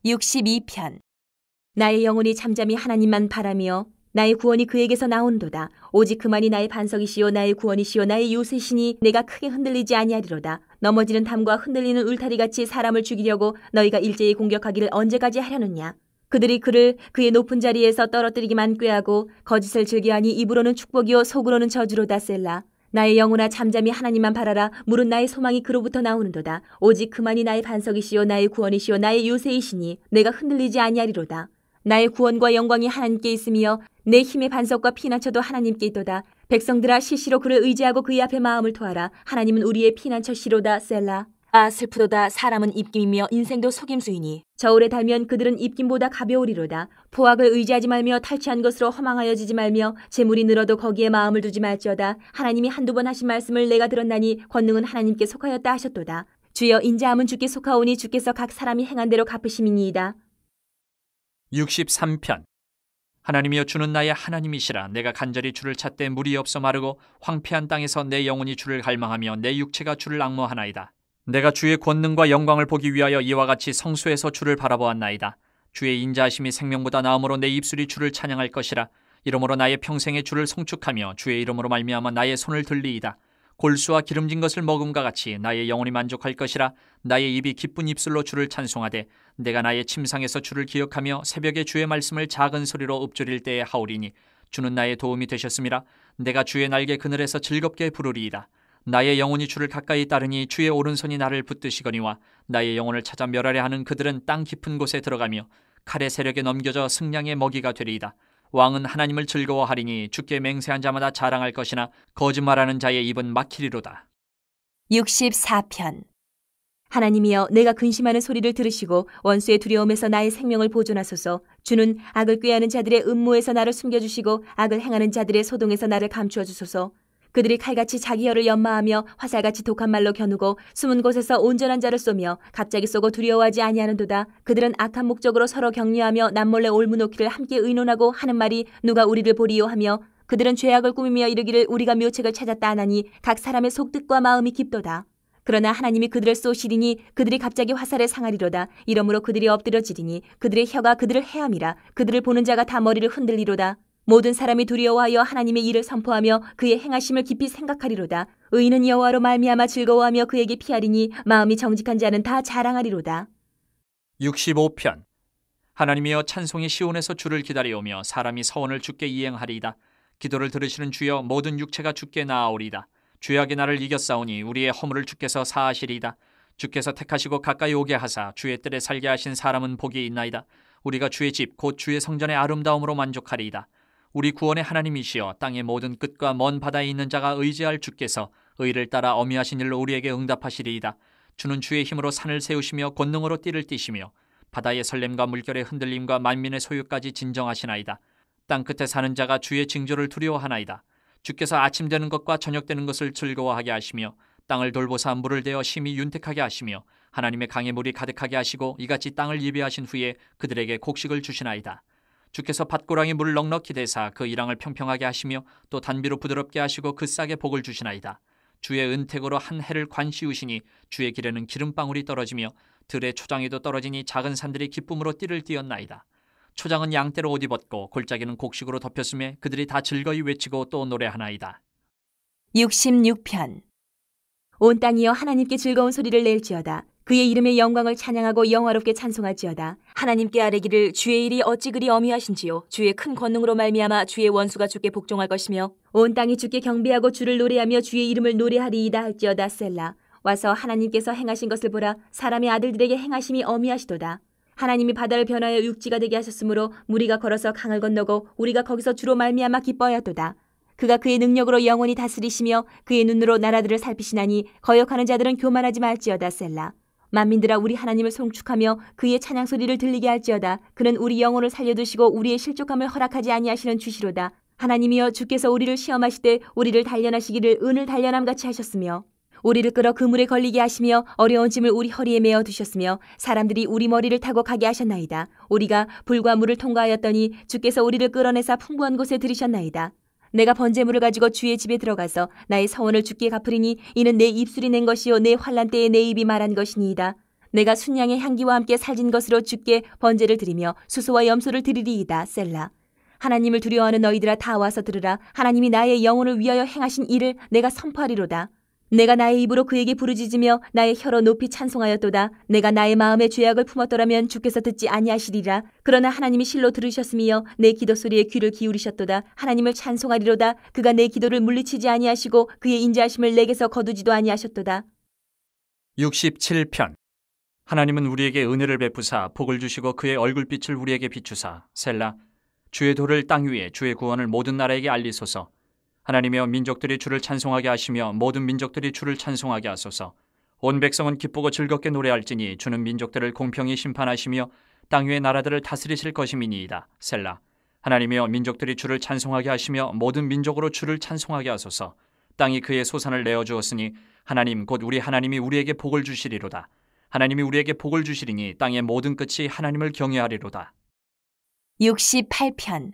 62편. 나의 영혼이 잠잠히 하나님만 바라며 나의 구원이 그에게서 나온도다. 오직 그만이 나의 반석이시요 나의 구원이시요 나의 요새시니 내가 크게 흔들리지 아니하리로다. 넘어지는 담과 흔들리는 울타리같이 사람을 죽이려고 너희가 일제히 공격하기를 언제까지 하려느냐. 그들이 그를 그의 높은 자리에서 떨어뜨리기만 꾀하고 거짓을 즐겨하니 입으로는 축복이요 속으로는 저주로다. 셀라. 나의 영혼아 잠잠히 하나님만 바라라. 물은 나의 소망이 그로부터 나오는도다. 오직 그만이 나의 반석이시요 나의 구원이시요 나의 요새이시니 내가 흔들리지 아니하리로다. 나의 구원과 영광이 하나님께 있으며 내 힘의 반석과 피난처도 하나님께 있도다. 백성들아 시시로 그를 의지하고 그의 앞에 마음을 토하라. 하나님은 우리의 피난처시로다. 셀라. 아 슬프도다. 사람은 입김이며 인생도 속임수이니 저울에 달면 그들은 입김보다 가벼우리로다. 포악을 의지하지 말며 탈취한 것으로 허망하여지지 말며 재물이 늘어도 거기에 마음을 두지 말지어다. 하나님이 한두 번 하신 말씀을 내가 들었나니 권능은 하나님께 속하였다 하셨도다. 주여 인자함은 주께 속하오니 주께서 각 사람이 행한 대로 갚으심이니이다. 63편. 하나님이여 주는 나의 하나님이시라. 내가 간절히 주를 찾되 물이 없어 마르고 황폐한 땅에서 내 영혼이 주를 갈망하며 내 육체가 주를 앙모하나이다. 내가 주의 권능과 영광을 보기 위하여 이와 같이 성소에서 주를 바라보았나이다. 주의 인자하심이 생명보다 나음으로 내 입술이 주를 찬양할 것이라. 이러므로 나의 평생에 주를 송축하며 주의 이름으로 말미암아 나의 손을 들리이다. 골수와 기름진 것을 먹음과 같이 나의 영혼이 만족할 것이라. 나의 입이 기쁜 입술로 주를 찬송하되 내가 나의 침상에서 주를 기억하며 새벽에 주의 말씀을 작은 소리로 읊조릴 때에 하오리니 주는 나의 도움이 되셨음이라. 내가 주의 날개 그늘에서 즐겁게 부르리이다. 나의 영혼이 주를 가까이 따르니 주의 오른손이 나를 붙드시거니와 나의 영혼을 찾아 멸하려 하는 그들은 땅 깊은 곳에 들어가며 칼의 세력에 넘겨져 승량의 먹이가 되리이다. 왕은 하나님을 즐거워하리니 주께 맹세한 자마다 자랑할 것이나 거짓말하는 자의 입은 막히리로다. 64편. 하나님이여 내가 근심하는 소리를 들으시고 원수의 두려움에서 나의 생명을 보존하소서. 주는 악을 꾀하는 자들의 음모에서 나를 숨겨주시고 악을 행하는 자들의 소동에서 나를 감추어 주소서. 그들이 칼같이 자기 혀를 연마하며 화살같이 독한 말로 겨누고 숨은 곳에서 온전한 자를 쏘며 갑자기 쏘고 두려워하지 아니하는도다. 그들은 악한 목적으로 서로 격려하며 남몰래 올무놓기를 함께 의논하고 하는 말이 누가 우리를 보리요 하며 그들은 죄악을 꾸미며 이르기를 우리가 묘책을 찾았다 하나니 각 사람의 속뜻과 마음이 깊도다. 그러나 하나님이 그들을 쏘시리니 그들이 갑자기 화살에 상하리로다. 이러므로 그들이 엎드려지리니 그들의 혀가 그들을 해함이라. 그들을 보는 자가 다 머리를 흔들리로다. 모든 사람이 두려워하여 하나님의 일을 선포하며 그의 행하심을 깊이 생각하리로다. 의인은 여호와로 말미암아 즐거워하며 그에게 피하리니 마음이 정직한 자는 다 자랑하리로다. 65편. 하나님이여 찬송이 시온에서 주를 기다려오며 사람이 서원을 주께 이행하리이다. 기도를 들으시는 주여, 모든 육체가 주께 나아오리이다. 죄악의 나를 이겼사오니 우리의 허물을 주께서 사하시리이다. 주께서 택하시고 가까이 오게 하사 주의 뜰에 살게 하신 사람은 복이 있나이다. 우리가 주의 집 곧 주의 성전의 아름다움으로 만족하리이다. 우리 구원의 하나님이시여, 땅의 모든 끝과 먼 바다에 있는 자가 의지할 주께서 의를 따라 어미하신 일로 우리에게 응답하시리이다. 주는 주의 힘으로 산을 세우시며 권능으로 띠를 띠시며 바다의 설렘과 물결의 흔들림과 만민의 소유까지 진정하시나이다. 땅 끝에 사는 자가 주의 징조를 두려워하나이다. 주께서 아침 되는 것과 저녁 되는 것을 즐거워하게 하시며 땅을 돌보사 물을 대어 심히 윤택하게 하시며 하나님의 강의 물이 가득하게 하시고 이같이 땅을 예비하신 후에 그들에게 곡식을 주시나이다. 주께서 밭고랑이 물을 넉넉히 대사 그 이랑을 평평하게 하시며 또 단비로 부드럽게 하시고 그 싹에 복을 주시나이다. 주의 은택으로 한 해를 관씌우시니 주의 길에는 기름방울이 떨어지며 들의 초장에도 떨어지니 작은 산들이 기쁨으로 띠를 띠었나이다. 초장은 양떼로 옷 입었고 골짜기는 곡식으로 덮였으며 그들이 다 즐거이 외치고 또 노래하나이다. 66편. 온 땅이여 하나님께 즐거운 소리를 낼지어다. 그의 이름의 영광을 찬양하고 영화롭게 찬송할지어다. 하나님께 아뢰기를 주의 일이 어찌 그리 어미하신지요. 주의 큰 권능으로 말미암아 주의 원수가 주께 복종할 것이며 온 땅이 주께 경배하고 주를 노래하며 주의 이름을 노래하리이다 할지어다. 셀라. 와서 하나님께서 행하신 것을 보라. 사람의 아들들에게 행하심이 어미하시도다. 하나님이 바다를 변하여 육지가 되게 하셨으므로 무리가 걸어서 강을 건너고 우리가 거기서 주로 말미암아 기뻐하였도다. 그가 그의 능력으로 영원히 다스리시며 그의 눈으로 나라들을 살피시나니 거역하는 자들은 교만하지 말지어다. 셀라. 만민들아 우리 하나님을 송축하며 그의 찬양 소리를 들리게 할지어다. 그는 우리 영혼을 살려두시고 우리의 실족함을 허락하지 아니하시는 주시로다. 하나님이여 주께서 우리를 시험하시되 우리를 단련하시기를 은을 단련함같이 하셨으며 우리를 끌어 그물에 걸리게 하시며 어려운 짐을 우리 허리에 메어 두셨으며 사람들이 우리 머리를 타고 가게 하셨나이다. 우리가 불과 물을 통과하였더니 주께서 우리를 끌어내사 풍부한 곳에 들이셨나이다. 내가 번제물을 가지고 주의 집에 들어가서 나의 서원을 주께 갚으리니 이는 내 입술이 낸 것이요 내 환난 때에 내 입이 말한 것이니이다. 내가 순양의 향기와 함께 살진 것으로 주께 번제를 드리며 수소와 염소를 드리리이다. 셀라. 하나님을 두려워하는 너희들아 다 와서 들으라. 하나님이 나의 영혼을 위하여 행하신 일을 내가 선포하리로다. 내가 나의 입으로 그에게 부르짖으며 나의 혀로 높이 찬송하였도다. 내가 나의 마음에 죄악을 품었더라면 주께서 듣지 아니하시리라. 그러나 하나님이 실로 들으셨으며 내 기도 소리에 귀를 기울이셨도다. 하나님을 찬송하리로다. 그가 내 기도를 물리치지 아니하시고 그의 인자하심을 내게서 거두지도 아니하셨도다. 67편. 하나님은 우리에게 은혜를 베푸사 복을 주시고 그의 얼굴빛을 우리에게 비추사. 셀라. 주의 도를 땅 위에 주의 구원을 모든 나라에게 알리소서. 하나님이여 민족들이 주를 찬송하게 하시며 모든 민족들이 주를 찬송하게 하소서. 온 백성은 기쁘고 즐겁게 노래할지니 주는 민족들을 공평히 심판하시며 땅 위의 나라들을 다스리실 것임이니이다. 셀라. 하나님이여 민족들이 주를 찬송하게 하시며 모든 민족으로 주를 찬송하게 하소서. 땅이 그의 소산을 내어주었으니 하나님 곧 우리 하나님이 우리에게 복을 주시리로다. 하나님이 우리에게 복을 주시리니 땅의 모든 끝이 하나님을 경외하리로다. 68편.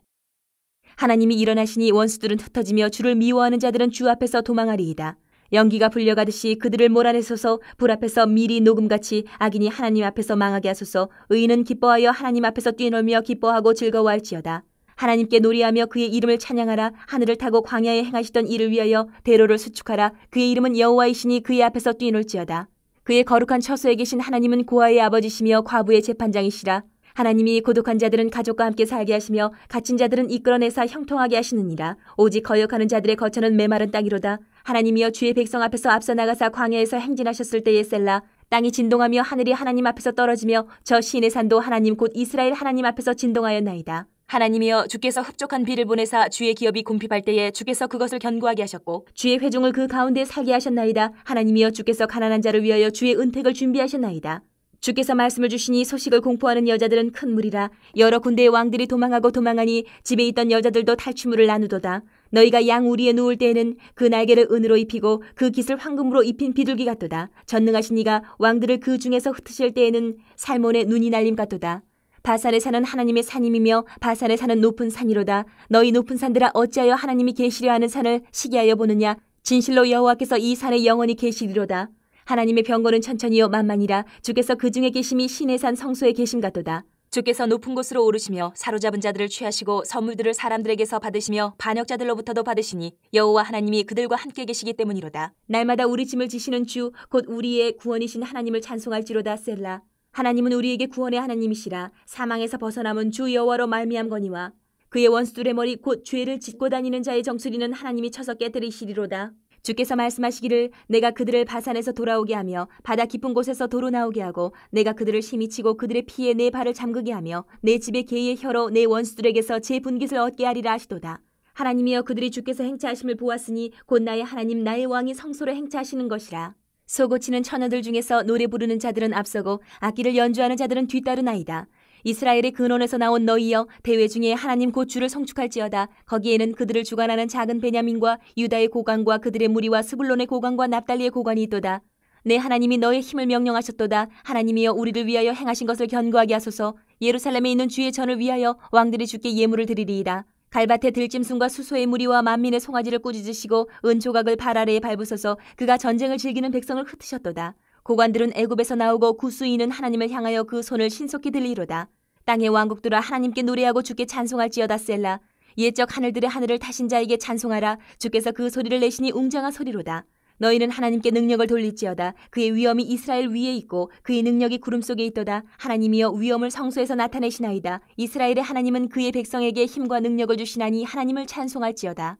하나님이 일어나시니 원수들은 흩어지며 주를 미워하는 자들은 주 앞에서 도망하리이다. 연기가 불려가듯이 그들을 몰아내소서. 불 앞에서 밀이 녹음같이 악인이 하나님 앞에서 망하게 하소서. 의인은 기뻐하여 하나님 앞에서 뛰놀며 기뻐하고 즐거워할지어다. 하나님께 노래하며 그의 이름을 찬양하라. 하늘을 타고 광야에 행하시던 이를 위하여 대로를 수축하라. 그의 이름은 여호와이시니 그의 앞에서 뛰놀지어다. 그의 거룩한 처소에 계신 하나님은 고아의 아버지시며 과부의 재판장이시라. 하나님이 고독한 자들은 가족과 함께 살게 하시며 갇힌 자들은 이끌어내사 형통하게 하시느니라. 오직 거역하는 자들의 거처는 메마른 땅이로다. 하나님이여 주의 백성 앞에서 앞서 나가사 광야에서 행진하셨을 때에 셀라. 땅이 진동하며 하늘이 하나님 앞에서 떨어지며 저 시내 산도 하나님 곧 이스라엘 하나님 앞에서 진동하였나이다. 하나님이여 주께서 흡족한 비를 보내사 주의 기업이 궁핍할 때에 주께서 그것을 견고하게 하셨고 주의 회중을 그 가운데 살게 하셨나이다. 하나님이여 주께서 가난한 자를 위하여 주의 은택을 준비하셨나이다. 주께서 말씀을 주시니 소식을 공포하는 여자들은 큰 무리라. 여러 군데의 왕들이 도망하고 도망하니 집에 있던 여자들도 탈취물을 나누도다. 너희가 양 우리에 누울 때에는 그 날개를 은으로 입히고 그 깃을 황금으로 입힌 비둘기 같도다. 전능하신 이가 왕들을 그 중에서 흩으실 때에는 살몬의 눈이 날림 같도다. 바산에 사는 하나님의 산임이며 바산에 사는 높은 산이로다. 너희 높은 산들아 어찌하여 하나님이 계시려 하는 산을 시기하여 보느냐. 진실로 여호와께서 이 산에 영원히 계시리로다. 하나님의 병거는 천천히요 만만이라. 주께서 그 중에 계심이 신의 산 성소에 계심 같도다. 주께서 높은 곳으로 오르시며 사로잡은 자들을 취하시고 선물들을 사람들에게서 받으시며 반역자들로부터도 받으시니 여호와 하나님이 그들과 함께 계시기 때문이로다. 날마다 우리 짐을 지시는 주 곧 우리의 구원이신 하나님을 찬송할지로다. 셀라. 하나님은 우리에게 구원의 하나님이시라. 사망에서 벗어남은 주 여호와로 말미암거니와 그의 원수들의 머리 곧 죄를 짓고 다니는 자의 정수리는 하나님이 쳐서 깨뜨리시리로다. 주께서 말씀하시기를 내가 그들을 바산에서 돌아오게 하며 바다 깊은 곳에서 도로 나오게 하고 내가 그들을 힘이 치고 그들의 피에 내 발을 잠그게 하며 내 집의 개의 혀로 내 원수들에게서 제 분깃을 얻게 하리라 하시도다. 하나님이여 그들이 주께서 행차하심을 보았으니 곧 나의 하나님 나의 왕이 성소를 행차하시는 것이라. 소고치는 처녀들 중에서 노래 부르는 자들은 앞서고 악기를 연주하는 자들은 뒤따르나이다. 이스라엘의 근원에서 나온 너희여 대회 중에 하나님 곧 주를 성축할지어다. 거기에는 그들을 주관하는 작은 베냐민과 유다의 고관과 그들의 무리와 스불론의 고관과 납달리의 고관이 있도다. 내 하나님이 너의 힘을 명령하셨도다. 하나님이여 우리를 위하여 행하신 것을 견고하게 하소서. 예루살렘에 있는 주의 전을 위하여 왕들이 주께 예물을 드리리이다. 갈밭의 들짐승과 수소의 무리와 만민의 송아지를 꾸짖으시고 은조각을 발 아래에 밟으소서. 그가 전쟁을 즐기는 백성을 흩으셨도다. 고관들은 애굽에서 나오고 구수인은 하나님을 향하여 그 손을 신속히 들리로다. 땅의 왕국들아 하나님께 노래하고 주께 찬송할지어다. 셀라. 옛적 하늘들의 하늘을 타신 자에게 찬송하라. 주께서 그 소리를 내시니 웅장한 소리로다. 너희는 하나님께 능력을 돌릴지어다. 그의 위엄이 이스라엘 위에 있고 그의 능력이 구름 속에 있도다. 하나님이여 위엄을 성소에서 나타내시나이다. 이스라엘의 하나님은 그의 백성에게 힘과 능력을 주시나니 하나님을 찬송할지어다.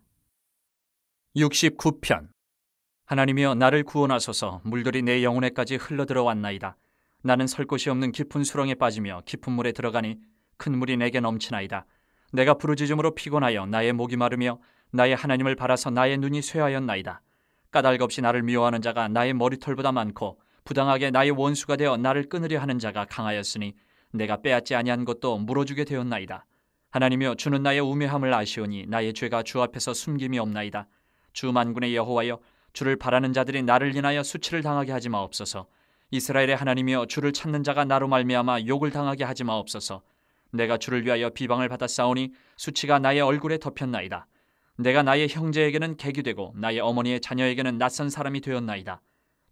69편. 하나님이여 나를 구원하소서. 물들이 내 영혼에까지 흘러들어왔나이다. 나는 설 곳이 없는 깊은 수렁에 빠지며 깊은 물에 들어가니 큰 물이 내게 넘치나이다. 내가 부르짖음으로 피곤하여 나의 목이 마르며 나의 하나님을 바라서 나의 눈이 쇠하였나이다. 까닭없이 나를 미워하는 자가 나의 머리털보다 많고 부당하게 나의 원수가 되어 나를 끊으려 하는 자가 강하였으니 내가 빼앗지 아니한 것도 물어주게 되었나이다. 하나님이여 주는 나의 우매함을 아시오니 나의 죄가 주 앞에서 숨김이 없나이다. 주 만군의 여호와여 주를 바라는 자들이 나를 인하여 수치를 당하게 하지 마옵소서. 이스라엘의 하나님이여 주를 찾는 자가 나로 말미암아 욕을 당하게 하지 마옵소서. 내가 주를 위하여 비방을 받았사오니 수치가 나의 얼굴에 덮였나이다. 내가 나의 형제에게는 객이 되고 나의 어머니의 자녀에게는 낯선 사람이 되었나이다.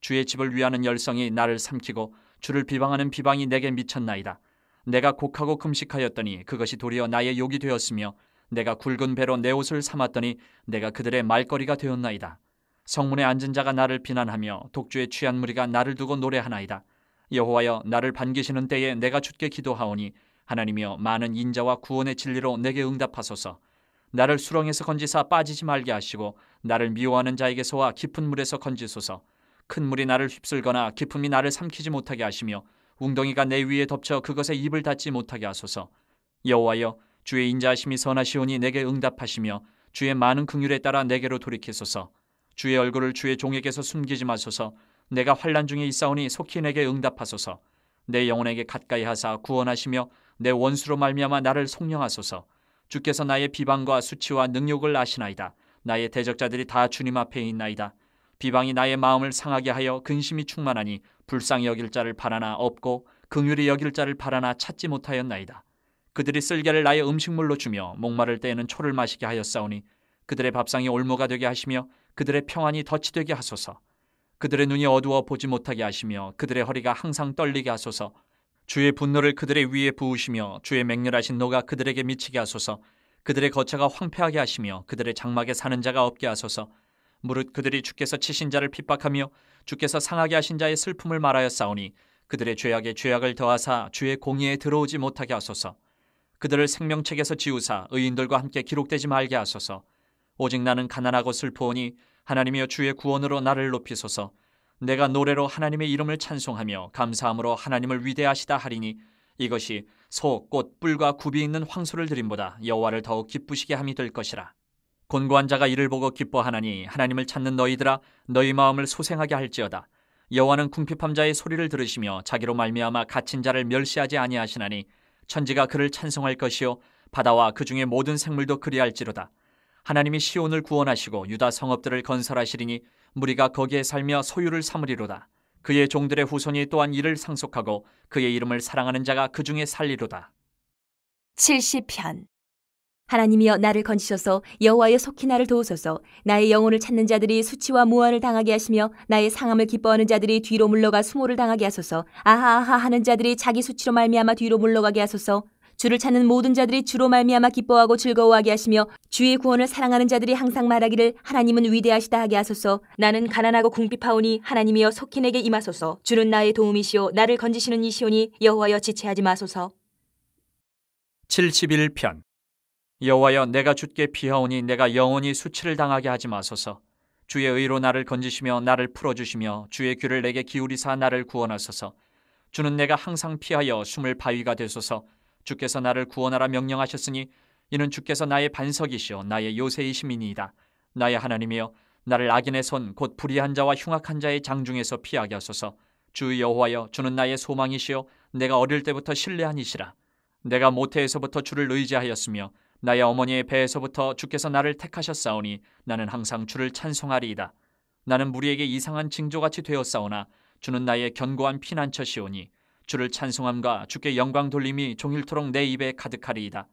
주의 집을 위하는 열성이 나를 삼키고 주를 비방하는 비방이 내게 미쳤나이다. 내가 곡하고 금식하였더니 그것이 도리어 나의 욕이 되었으며 내가 굵은 배로 내 옷을 삼았더니 내가 그들의 말거리가 되었나이다. 성문에 앉은 자가 나를 비난하며 독주에 취한 무리가 나를 두고 노래하나이다. 여호와여 나를 반기시는 때에 내가 주께 기도하오니 하나님이여 많은 인자와 구원의 진리로 내게 응답하소서. 나를 수렁에서 건지사 빠지지 말게 하시고 나를 미워하는 자에게서와 깊은 물에서 건지소서. 큰 물이 나를 휩쓸거나 깊음이 나를 삼키지 못하게 하시며 웅덩이가 내 위에 덮쳐 그것에 입을 닫지 못하게 하소서. 여호와여 주의 인자하심이 선하시오니 내게 응답하시며 주의 많은 긍휼에 따라 내게로 돌이키소서. 주의 얼굴을 주의 종에게서 숨기지 마소서. 내가 환난 중에 있사오니 속히 내게 응답하소서. 내 영혼에게 가까이 하사 구원하시며 내 원수로 말미암아 나를 속량하소서. 주께서 나의 비방과 수치와 능욕을 아시나이다. 나의 대적자들이 다 주님 앞에 있나이다. 비방이 나의 마음을 상하게 하여 근심이 충만하니 불쌍히 여길 자를 바라나 없고 긍휼히 여길 자를 바라나 찾지 못하였나이다. 그들이 쓸개를 나의 음식물로 주며 목마를 때에는 초를 마시게 하였사오니 그들의 밥상이 올무가 되게 하시며 그들의 평안이 덫이 되게 하소서. 그들의 눈이 어두워 보지 못하게 하시며 그들의 허리가 항상 떨리게 하소서. 주의 분노를 그들의 위에 부으시며 주의 맹렬하신 노가 그들에게 미치게 하소서. 그들의 거처가 황폐하게 하시며 그들의 장막에 사는 자가 없게 하소서. 무릇 그들이 주께서 치신 자를 핍박하며 주께서 상하게 하신 자의 슬픔을 말하였사오니 그들의 죄악에 죄악을 더하사 주의 공의에 들어오지 못하게 하소서. 그들을 생명책에서 지우사 의인들과 함께 기록되지 말게 하소서. 오직 나는 가난하고 슬프오니 하나님이여 주의 구원으로 나를 높이소서. 내가 노래로 하나님의 이름을 찬송하며 감사함으로 하나님을 위대하시다 하리니 이것이 소, 꽃, 뿔과 굽이 있는 황소를 드림보다 여호와를 더욱 기쁘시게 함이 될 것이라. 곤고한 자가 이를 보고 기뻐하나니 하나님을 찾는 너희들아 너희 마음을 소생하게 할지어다. 여호와는 궁핍함 자의 소리를 들으시며 자기로 말미암아 갇힌 자를 멸시하지 아니하시나니 천지가 그를 찬송할 것이요 바다와 그 중에 모든 생물도 그리할지로다. 하나님이 시온을 구원하시고 유다 성읍들을 건설하시리니 무리가 거기에 살며 소유를 삼으리로다. 그의 종들의 후손이 또한 이를 상속하고 그의 이름을 사랑하는 자가 그 중에 살리로다. 70편. 하나님이여 나를 건지셔서 여호와여 속히 나를 도우소서. 나의 영혼을 찾는 자들이 수치와 모함을 당하게 하시며 나의 상함을 기뻐하는 자들이 뒤로 물러가 수모를 당하게 하소서. 아하아하 하는 자들이 자기 수치로 말미암아 뒤로 물러가게 하소서. 주를 찾는 모든 자들이 주로 말미암아 기뻐하고 즐거워하게 하시며 주의 구원을 사랑하는 자들이 항상 말하기를 하나님은 위대하시다 하게 하소서. 나는 가난하고 궁핍하오니 하나님이여 속히 내게 임하소서. 주는 나의 도움이시오 나를 건지시는 이시오니 여호와여 지체하지 마소서. 71편. 여호와여, 내가 주께 피하오니 내가 영원히 수치를 당하게 하지 마소서. 주의 의로 나를 건지시며 나를 풀어주시며 주의 귀를 내게 기울이사 나를 구원하소서. 주는 내가 항상 피하여 숨을 바위가 되소서. 주께서 나를 구원하라 명령하셨으니 이는 주께서 나의 반석이시오 나의 요새이심이니이다. 나의 하나님이여, 나를 악인의 손 곧 불의한 자와 흉악한 자의 장중에서 피하게 하소서. 주 여호와여, 주는 나의 소망이시오 내가 어릴 때부터 신뢰한 이시라. 내가 모태에서부터 주를 의지하였으며 나의 어머니의 배에서부터 주께서 나를 택하셨사오니 나는 항상 주를 찬송하리이다. 나는 무리에게 이상한 징조같이 되었사오나 주는 나의 견고한 피난처시오니 주를 찬송함과 주께 영광 돌림이 종일토록 내 입에 가득하리이다.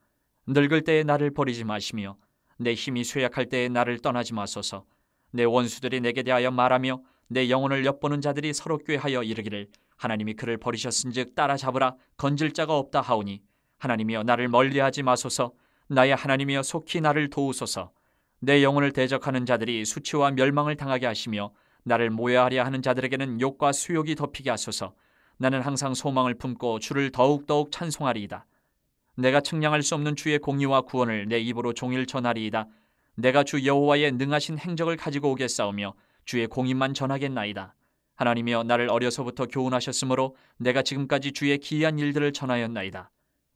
늙을 때에 나를 버리지 마시며 내 힘이 쇠약할 때에 나를 떠나지 마소서. 내 원수들이 내게 대하여 말하며 내 영혼을 엿보는 자들이 서로 꾀하여 이르기를 하나님이 그를 버리셨은즉 따라잡으라 건질 자가 없다 하오니 하나님이여, 나를 멀리하지 마소서. 나의 하나님이여, 속히 나를 도우소서. 내 영혼을 대적하는 자들이 수치와 멸망을 당하게 하시며 나를 모해하려 하는 자들에게는 욕과 수욕이 덮이게 하소서. 나는 항상 소망을 품고 주를 더욱더욱 찬송하리이다. 내가 측량할 수 없는 주의 공의와 구원을 내 입으로 종일 전하리이다. 내가 주 여호와의 능하신 행적을 가지고 오겠사오며 주의 공의만 전하겠나이다. 하나님이여, 나를 어려서부터 교훈하셨으므로 내가 지금까지 주의 기이한 일들을 전하였나이다.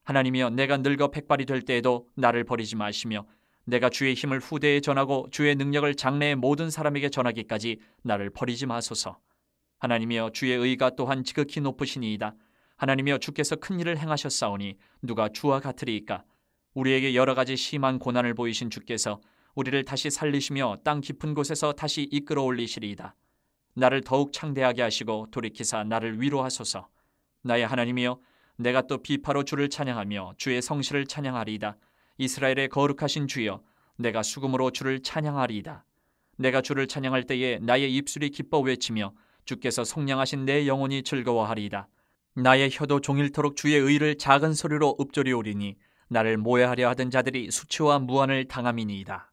하나님이여, 내가 늙어 백발이 될 때에도 나를 버리지 마시며 내가 주의 힘을 후대에 전하고 주의 능력을 장래의 모든 사람에게 전하기까지 나를 버리지 마소서. 하나님이여, 주의 의가 또한 지극히 높으시니이다. 하나님이여, 주께서 큰 일을 행하셨사오니 누가 주와 같으리이까. 우리에게 여러 가지 심한 고난을 보이신 주께서 우리를 다시 살리시며 땅 깊은 곳에서 다시 이끌어 올리시리이다. 나를 더욱 창대하게 하시고 돌이키사 나를 위로하소서. 나의 하나님이여, 내가 또 비파로 주를 찬양하며 주의 성실을 찬양하리이다. 이스라엘의 거룩하신 주여, 내가 수금으로 주를 찬양하리이다. 내가 주를 찬양할 때에 나의 입술이 기뻐 외치며 주께서 속량하신 내 영혼이 즐거워하리이다. 나의 혀도 종일토록 주의 의를 작은 소리로 읊조리오리니 나를 모해하려 하던 자들이 수치와 무한을 당함이니이다.